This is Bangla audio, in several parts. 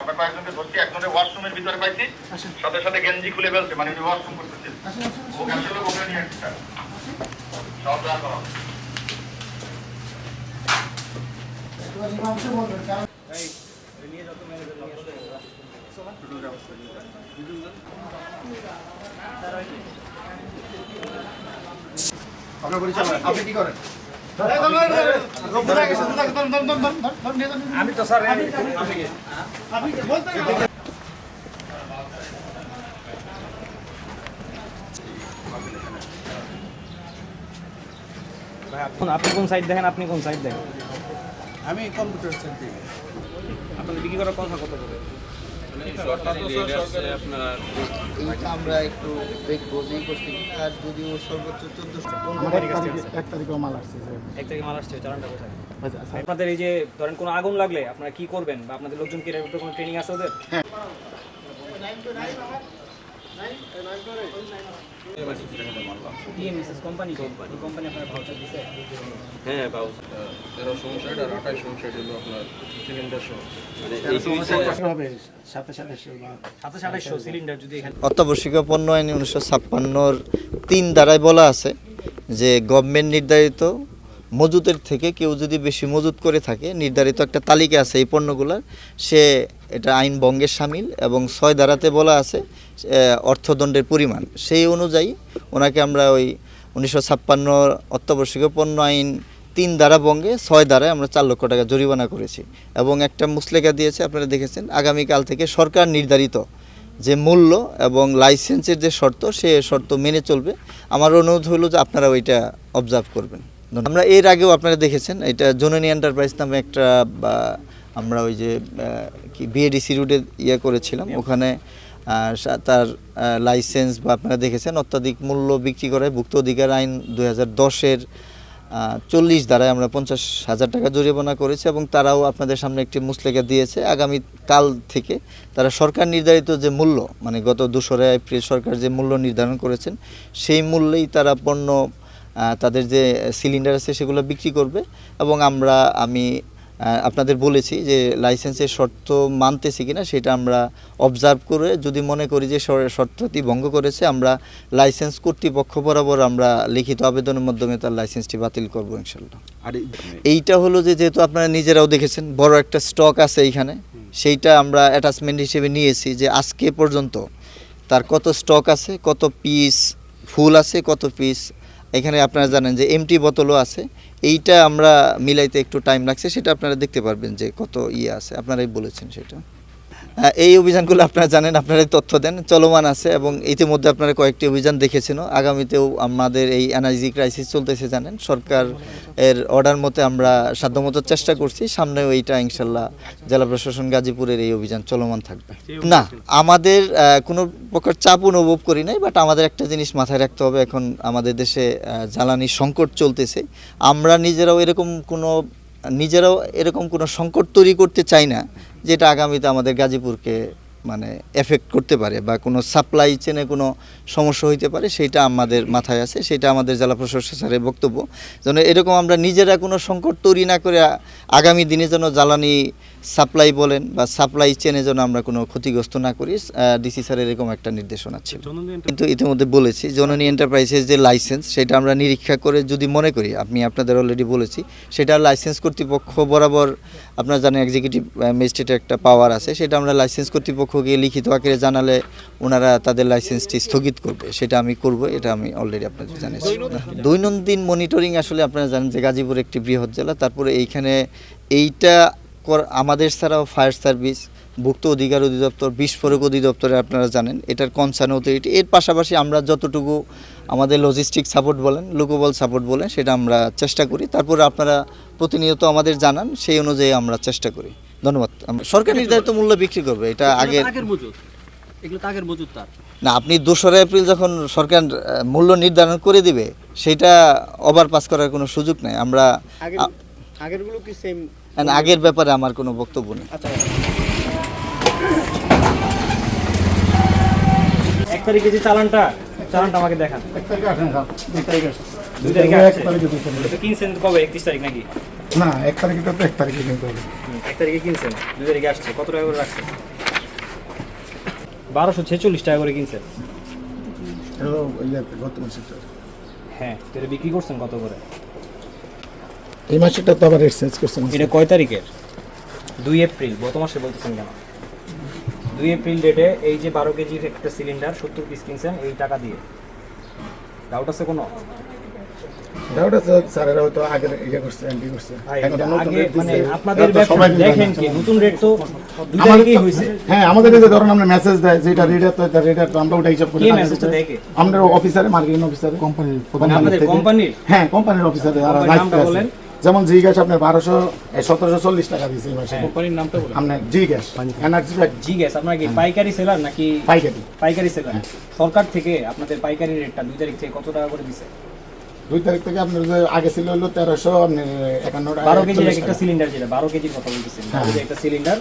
আমরা কয়েকজনকে ধরছি, একজনের ওয়াশরুমের ভিতরে পাইছি, সাথে সাথে গেঞ্জি খুলে ফেলছে, মানে উনি ওয়াশরুম করতেছেন। ওকে আসলে ওকে নিয়ে আসছি স্যার, সব যা করা হবে। আপনার পরিচয় আপনি কি করেন? আমি তো স্যার আপনি কোন সাইড দেখেন, আপনি কোন সাইড দেখেন? আমি কম্পিউটার সেন্টার। আপনাদের বিক্রি করার কথা কত করে? আমরা একটু দেখবো যে করছি আর যদিও সর্বোচ্চ 1 তারিখে মাল আসছে, চালানটা কোথায়? আপনাদের এই যে ধরেন কোনো আগুন লাগলে আপনারা কি করবেন, বা আপনাদের লোকজন কি এর ব্যাপারে কোনো ট্রেনিং আছে ওদের? টিএমএসএস কোম্পানি আপনারা ভাউচার দিছে? হ্যাঁ ভাউচার 1359 আর 2859 হলো আপনার সিলিন্ডার সহ, মানে এই সাথে 2800 সিলিন্ডার যদি এখানে অত্যাবশ্যকীয় পণ্য আইন 1956 3 ধারায় বলা আছে যে গভর্নমেন্ট নির্ধারিত মজুতের থেকে কেউ যদি বেশি মজুত করে থাকে, নির্ধারিত একটা তালিকা আছে এই পণ্যগুলোর, সে এটা আইন ভঙ্গের শামিল। এবং 6 ধারাতে বলা আছে অর্থদণ্ডের পরিমাণ, সেই অনুযায়ী ওনাকে আমরা ওই 1956 অত্যাবশ্যকীয় পণ্য আইন 3 ধারা ভঙ্গে 6 ধারায় আমরা 4 লক্ষ টাকা জরিমানা করেছি। এবং একটা মুসলেখা দিয়েছে, আপনারা দেখেছেন, আগামীকাল থেকে সরকার নির্ধারিত যে মূল্য এবং লাইসেন্সের যে শর্ত, সে শর্ত মেনে চলবে। আমার অনুরোধ হলো যে আপনারা ওইটা অবজার্ভ করবেন। আমরা এর আগেও আপনারা দেখেছেন, এটা জননী এন্টারপ্রাইজ নামে একটা আমরা ওই যে কি বিএডিসি রুটে করেছিলাম, ওখানে তার লাইসেন্স বা আপনারা দেখেছেন অত্যাধিক মূল্য বিক্রি করে ভুক্ত অধিকার আইন 2010-এর 40 ধারায় আমরা 50,000 টাকা জরিমানা করেছি। এবং তারাও আপনাদের সামনে একটি মুসলেখা দিয়েছে, আগামী কাল থেকে তারা সরকার নির্ধারিত যে মূল্য, মানে গত 2 এপ্রিল সরকার যে মূল্য নির্ধারণ করেছেন, সেই মূল্যেই তারা পণ্য তাদের যে সিলিন্ডার আছে সেগুলো বিক্রি করবে। এবং আমি আপনাদের বলেছি যে লাইসেন্সের শর্ত মানতেছি কিনা সেটা আমরা অবজার্ভ করে যদি মনে করি যে শর্তটি ভঙ্গ করেছে, আমরা লাইসেন্স কর্তৃপক্ষ বরাবর আমরা লিখিত আবেদনের মাধ্যমে তার লাইসেন্সটি বাতিল করবো ইনশাল্লাহ। আর এইটা হলো যে যেহেতু আপনারা নিজেরাও দেখেছেন বড় একটা স্টক আছে এইখানে, সেইটা আমরা অ্যাটাচমেন্ট হিসেবে নিয়েছি যে আজকে পর্যন্ত তার কত স্টক আছে, কত পিস ফুল আছে, কত পিস এখানে আপনারা জানেন যে এমটি বোতলও আছে। এইটা আমরা মিলাইতে একটু টাইম লাগছে, সেটা আপনারা দেখতে পারবেন যে কত আছে, আপনারাই বলেছেন সেটা। এই অভিযানগুলো আপনারা জানেন, আপনারাই তথ্য দেন, চলমান আছে। এবং ইতিমধ্যে আপনারা কয়েকটি অভিযান দেখেছেন, আগামীতেও আমাদের এই এনার্জি ক্রাইসিস চলতেছে জানেন, সরকার এর অর্ডার মতে আমরা সাধ্যমতো চেষ্টা করছি, সামনেও এইটা ইনশাল্লাহ জেলা প্রশাসন গাজীপুরের এই অভিযান চলমান থাকবে। না, আমাদের কোনো প্রকার চাপ অনুভব করি নাই, বাট আমাদের একটা জিনিস মাথায় রাখতে হবে, এখন আমাদের দেশে জ্বালানি সংকট চলতেছে, আমরা নিজেরাও এরকম কোনো সংকট তৈরি করতে চাই না যেটা আগামীতে আমাদের গাজীপুরকে মানে এফেক্ট করতে পারে বা কোনো সাপ্লাই চেনে কোনো সমস্যা হইতে পারে, সেটা আমাদের মাথায় আছে। সেটা আমাদের জেলা প্রশাসক স্যারের বক্তব্য, যেন এরকম আমরা নিজেরা কোনো সংকট তৈরি না করে আগামী দিনে যেন জ্বালানি সাপ্লাই বলেন বা সাপ্লাই চেনে যেন আমরা কোনো ক্ষতিগ্রস্ত না করি, ডিসি স্যারের এরকম একটা নির্দেশনা ছিল। কিন্তু ইতিমধ্যে বলেছি জননী এন্টারপ্রাইজের যে লাইসেন্স, সেটা আমরা নিরীক্ষা করে যদি মনে করি, আপনাদের অলরেডি বলেছি, সেটা লাইসেন্স কর্তৃপক্ষ বরাবর, আপনারা জানেন এক্সিকিউটিভ ম্যাজিস্ট্রেটের একটা পাওয়ার আছে, সেটা আমরা লাইসেন্স কর্তৃপক্ষকে লিখিত আকারে জানালে ওনারা তাদের লাইসেন্সটি স্থগিত করবে, সেটা আমি করব, এটা আমি অলরেডি আপনাদের জানিয়েছি। দৈনন্দিন মনিটরিং আসলে আপনারা জানেন যে গাজীপুর একটি বৃহৎ জেলা, তারপরে এইটা আমাদের ছাড়াও ফায়ার সার্ভিস, ভুক্ত অধিকার অধিদপ্তর, বিস্ফোরক অধিদপ্তরে আপনারা জানেন এটার কনসার্ন অথরিটি, এর পাশাপাশি আমরা যতটুকু আমাদের লজিস্টিক সাপোর্ট বলেন, লোকবল সাপোর্ট বলেন, সেটা আমরা চেষ্টা করি। তারপরে আপনারা প্রতিনিয়ত আমাদের জানান, সেই অনুযায়ী আমরা চেষ্টা করি। ধন্যবাদ। সরকার নির্ধারিত মূল্য বিক্রি করবে, এটা আগের মজুদ না, আপনি 2 এপ্রিল যখন সরকার মূল্য নির্ধারণ করে দিবে, সেটা ওভারপাস করার কোনো সুযোগ নেই। আমরা আগেরগুলো কি সেম? আগের ব্যাপারে আমার কোনো বক্তব্য নেই। 1 তারিখে যে চালানটা আমাকে দেখান। 1 তারিখে আসেন স্যার, 2 তারিখে আসেন। 2 তারিখে আসছে। 1 তারিখে 2 তারিখে। তো কিনছেন কবে? 31 তারিখ নাকি? না, 1 তারিখে তো 1 তারিখে কিনতে হবে। 1 তারিখে কিনছেন, 2 তারিখে আসছে। কত টাকা করে রাখছেন? 1246 টাকা করে কিনছেন। গত মাসে হ্যাঁ, তো এটা বিক্রি করছেন কত করে? এই মাসেটা তো আবার রেট চেঞ্জ করছেন। এটা কয় তারিখের? 2 এপ্রিল। গত মাসে বলতেছেন কেন? 2 এপ্রিল ডেটে এই যে 12 কেজির একটা সিলিন্ডার 70 পিস কিনছেন এই টাকা দিয়ে। ডাউট আছে কোনো? ডাউট আছে স্যারেরা হয়তো আগে ইয়ে করছে এমপি করছে। ভাই, এখন তো নতুন আগে রেট মানে দিছে। আপনাদের এটা তো ব্যবসা সবাই দিবে দেখেন না। কি নতুন রেট তো 2 আমাদের তারিখেই তো- হইছে। হ্যাঁ, আমাদের এই যে ধরুন আমরা মেসেজ দেয় যেটা রেট তো এটা রেট তো আমরা ওটা হিসাব করে কে আগে মেসেজটা করতে- দেখে? আমরা অফিসারে মার্কেটিং অফিসারে কোম্পানির মানে আপনাদের কোম্পানির? হ্যাঁ, কোম্পানির অফিসারে যারা কোম্পানির দায়িত্বে নামটা আছে। বলেন। যেমন জি গ্যাস আপনার 1740 টাকা দিয়েছে এই মাসে। কোম্পানির নামটা বলুন। আপনার G gas energy G gas. আপনারা কি পাইকারি সেলার নাকি পাইকারি পাইকারি সেলার? সরকার থেকে আপনাদের পাইকারি রেটটা 2 তারিখ থেকে কত টাকা করে দিছে? 2 তারিখ থেকে আপনার যে আগে ছিল হলো 1300 আপনার 51 টাকা 12 কেজির একটা সিলিন্ডার, যেটা 12 কেজির কথা বলতেছেন, 12 কেজির একটা সিলিন্ডার,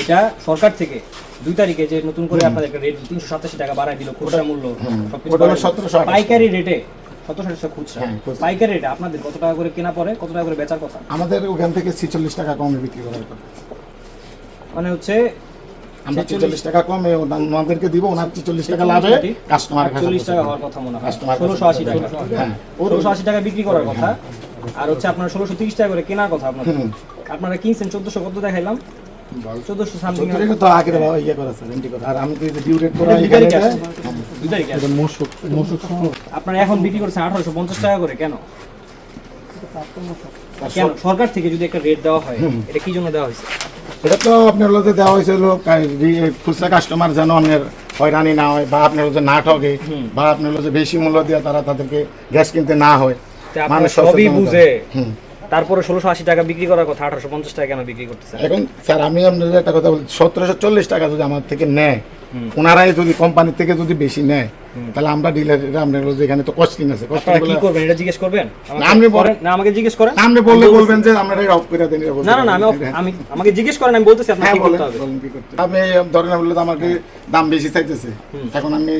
এটা সরকার থেকে 2 তারিখে যে নতুন করে আপনাদের একটা রেট 387 টাকা বাড়ায় দিল, খুচরা মূল্য সবকিছু ওটা হলো বাড়ায় দিল। 1728 পাইকারি রেটে 1700 খুচরা, হ্যাঁ, খুচরা। পাইকারি রেটে আপনাদের কত টাকা করে কেনা পড়ে, কত টাকা করে বেচার কথা? আমাদের ওখান থেকে 46 টাকা কমে বিক্রি করার কথা। মানে হচ্ছে আমরা 46 টাকা কমে আমাদেরকে দিব, ওনার 46 টাকা লাভে কাস্টমার 40 টাকা হওয়ার কথা মনে হয়, কাস্টমার 1680 টাকা। হ্যাঁ, 1680 টাকা বিক্রি করার কথা, আর হচ্ছে আপনার 1630 টাকা করে কেনার কথা আপনাদের। আপনারা কিনছেন 1400 কত দেখাইলাম? 1400 সামথিং। এটা তো আগের ইয়ে করা আছে রেন্টি করা। আর আমি তো ডিউ রেট করা 2 তারিখে আসছে। 2 তারিখে আসছে। মশুক আপনারা এখন বিক্রি করছেন 1850 টাকা করে, কেন? কেন সরকার থেকে যদি একটা রেট দেওয়া হয়, এটা কি জন্য দেওয়া হয়েছে? এটা তো আপনার লোকে দেওয়া হয়েছিল খুচরা কাস্টমার যেন আপনার হয়রানি না হয়, বা আপনার যে না ঠকে, বা আপনার যে বেশি মূল্য দিয়ে তারা তাদেরকে গ্যাস কিনতে না হয়। তা আপনারা মানুষ সবই সচেতন বুঝে হুম। তারপরে 1680 টাকা বিক্রি করার কথা 1850 টাকা কেন বিক্রি করতেছেন? এখন স্যার আমি আপনাদের একটা কথা বলছি, 1740 টাকা যদি আমার থেকে নেয়, ওনারাই যদি কোম্পানি থেকে যদি বেশি নেয়, তাহলে আমরা ডিলাররা আপনার এখানে তো কস্টিং আছে, আপনারা কি করবেন এটা জিজ্ঞেস করবেন? না, আপনি করেন না, আমাকে জিজ্ঞেস করেন। আপনি বলবেন যে আপনারা অফ করে দেন। না না না, আমি আমাকে জিজ্ঞেস করেন, আমি বলতেছি আপনাকে হ্যাঁ, কি বলেন করতে হবে। বলেন কি করতে হবে। আপনি ধরেন বললে আমাকে দাম বেশি চাইতেছে, এখন আমি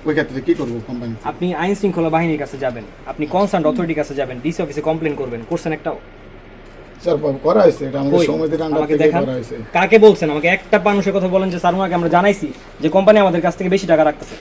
ওই ক্ষেত্রে কি করবো কোম্পানি? আপনি আইন শৃঙ্খলা বাহিনীর কাছে যাবেন, আপনি কনসার্ন অথরিটির কাছে যাবেন, ডিসি অফিসে কমপ্লেইন করবেন, করছেন একটাও? স্যার করা হয়েছে, এটা আমাদের কই? সমিতির আন্ডার আমাকে থেকে দেখান। করা হয়েছে। কাকে বলছেন? আমাকে একটা মানুষের কথা বলেন যে স্যার ওনাকে আমরা জানাইছি যে কোম্পানি আমাদের কাছ থেকে বেশি টাকা রাখতেছে।